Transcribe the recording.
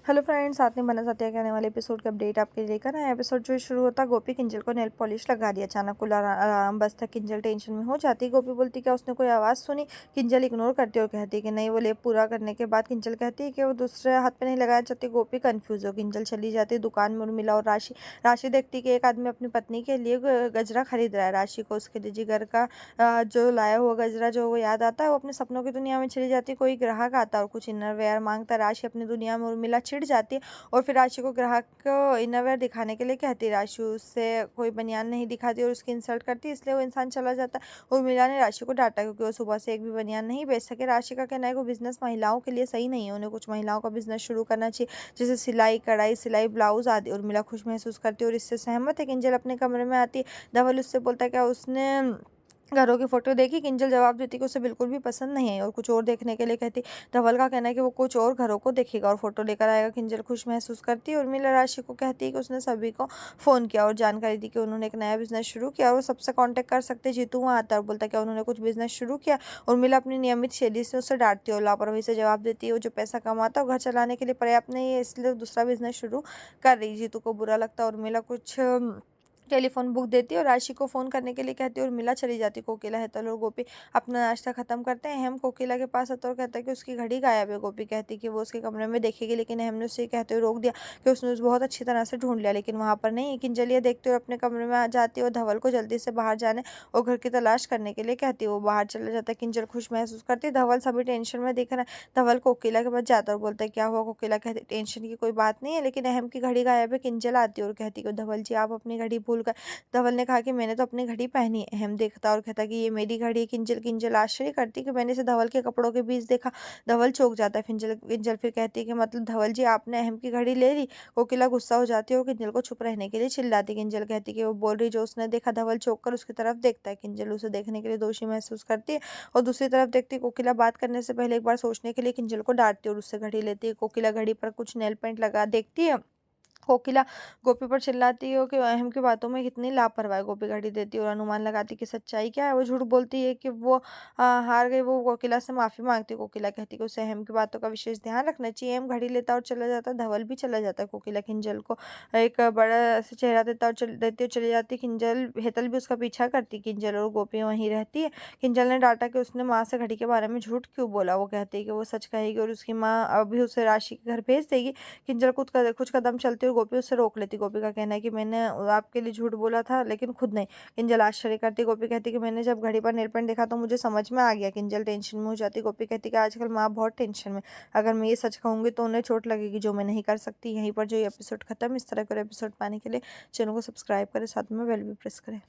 Hello friends, साथ में बना साथिया के आने वाले एपिसोड का अपडेट आपके लिए लेकर आए। एपिसोड जो शुरू होता, गोपी किंजल को नेल पॉलिश लगा दिया। अचानक कुल आराम बजता, किंजल टेंशन में हो जाती। गोपी बोलती क्या उसने कोई आवाज़ सुनी। किंजल इग्नोर करती और कहती कि नहीं। वो लेप पूरा करने के बाद किंजल कहती है कि वो दूसरे हाथ पे नहीं लगाना चाहती। गोपी कंफ्यूज हो। किंजल चली जाती दुकान में। उर्मिला और राशि राशि देखती कि एक आदमी अपनी पत्नी के लिए गजरा खरीद रहा है। राशि को उसके लिए जिगर का जो लाया हुआ गजरा जो वो याद आता है। वो अपने सपनों की दुनिया में चली जाती। कोई ग्राहक आता और कुछ इनरवेयर मांगता। राशि अपनी दुनिया में। उर्मिला चिढ़ जाती है और फिर राशि को ग्राहक को इनरवेयर दिखाने के लिए कहती है। राशि उससे कोई बनियान नहीं दिखाती और उसकी इंसल्ट करती, इसलिए वो इंसान चला जाता है। उर्मिला ने राशि को डांटा क्योंकि वो सुबह से एक भी बनियान नहीं बेच सके। राशि का कहना है कि बिजनेस महिलाओं के लिए सही नहीं है, उन्हें कुछ महिलाओं का बिजनेस शुरू करना चाहिए, जैसे सिलाई, कढ़ाई, सिलाई, ब्लाउज आदि। उर्मिला खुश महसूस करती है और इससे सहमत है। किंजल अपने कमरे में आती है। धवल उससे बोलता है क्या उसने घरों की फोटो देखी। किंजल जवाब देती कि उसे बिल्कुल भी पसंद नहीं आई और कुछ और देखने के लिए कहती। धवल का कहना है कि वो कुछ और घरों को देखेगा और फोटो लेकर आएगा। किंजल खुश महसूस करती है। उर्मिला राशि को कहती है कि उसने सभी को फोन किया और जानकारी दी कि उन्होंने एक नया बिजनेस शुरू किया और वो सबसे कांटेक्ट कर सकते। जीतू वहाँ आता है और बोलता है कि उन्होंने कुछ बिजनेस शुरू किया। उर्मिला अपनी नियमित शैली से उसे डांटती है और लापरवाही से जवाब देती है वो जो पैसा कमाता है वो घर चलाने के लिए पर्याप्त नहीं है, इसलिए वो दूसरा बिजनेस शुरू कर रही। जीतू को बुरा लगता है। उर्मिला कुछ टेलीफोन बुक देती है और राशि को फोन करने के लिए कहती है। उर्मिला चली जाती। कोकिला, हेतल और गोपी अपना नाश्ता खत्म करते हैं। हेम कोकिला के पास आता और कहता है कि उसकी घड़ी गायब है। गोपी कहती कि वो उसके कमरे में देखेगी, लेकिन हेम ने उसे कहते हुए रोक दिया कि उसने उसे बहुत अच्छी तरह से ढूंढ लिया लेकिन वहां पर नहीं। किंजल ये देखते हुए अपने कमरे में आ जाती है और धवल को जल्दी से बाहर जाने और घर की तलाश करने के लिए कहती है। वो बाहर चला जाता है। किंजल खुश महसूस करती है। धवल सभी टेंशन में दिख रहा है। धवल कोकिला के पास जाता है और बोलता है क्या हुआ। कोकिला कहती टेंशन की कोई बात नहीं है, लेकिन अहम की घड़ी गायब है। किंजल आती है और कहती है धवल जी आप अपनी घड़ी भूल गए। धवल ने कहा कि मैंने तो अपनी घड़ी पहनी है। अहम देखता और कहता कि ये मेरी घड़ी है। किंजल किंजल आश्चर्य करती कि मैंने इसे धवल के कपड़ों के बीच देखा। धवल चौंक जाता है। किंजल किंजल फिर कहती है कि मतलब धवल जी आपने अहम की घड़ी ले ली। कोकिला गुस्सा हो जाती है और किंजल को चुप रहने के लिए चिल्लाती। किंजल कहती कि वो बोल रही जो उसने देखा। धवल चौंक कर उसकी तरफ देखता है। किंजल उसे देखने के लिए दोषी महसूस करती है और दूसरी तरफ देखती है। कोकिला बात करने से पहले एक बार सोचने के लिए किंजल को डांटती है और उससे घड़ी लेती है। कोकिला घड़ी पर कुछ नेल पेंट लगा देखती है। कोकिला गोपी पर चिल्लाती है कि अहम की बातों में कितनी लापरवाही। गोपी घड़ी देती है और अनुमान लगाती कि सच्चाई क्या है। वो झूठ बोलती है कि वो हार गई। वो कोकिला से माफी मांगती है। कोकिला कहती है कि उसे अहम की बातों का विशेष ध्यान रखना चाहिए। अहम घड़ी लेता और चला जाता है। धवल भी चला जाता है। कोकिला किंजल को एक बड़ा सा चेहरा देता और देती और चली जाती है। किंजल हेतल भी उसका पीछा करती। किंजल और गोपी वहीं रहती है। किंजल ने डांटा कि उसने माँ से घड़ी के बारे में झूठ क्यों बोला। वो कहती है कि वो सच कहेगी और उसकी माँ अभी उसे राशि के घर भेज देगी। किंजल कुछ कदम चलती और गोपी उससे रोक लेती। गोपी का कहना है कि मैंने आपके लिए झूठ बोला था लेकिन खुद नहीं। किंजल आश्चर्य करती। गोपी कहती कि मैंने जब घड़ी पर नेल पेंट देखा तो मुझे समझ में आ गया। किंजल टेंशन में हो जाती। गोपी कहती कि आजकल माँ बहुत टेंशन में, अगर मैं ये सच कहूंगी तो उन्हें चोट लगेगी जो मैं नहीं कर सकती। यहीं पर जो ये एपिसोड खत्म। इस तरह के एपिसोड पाने के लिए चैनल को सब्सक्राइब करें, साथ में बेल भी प्रेस करें।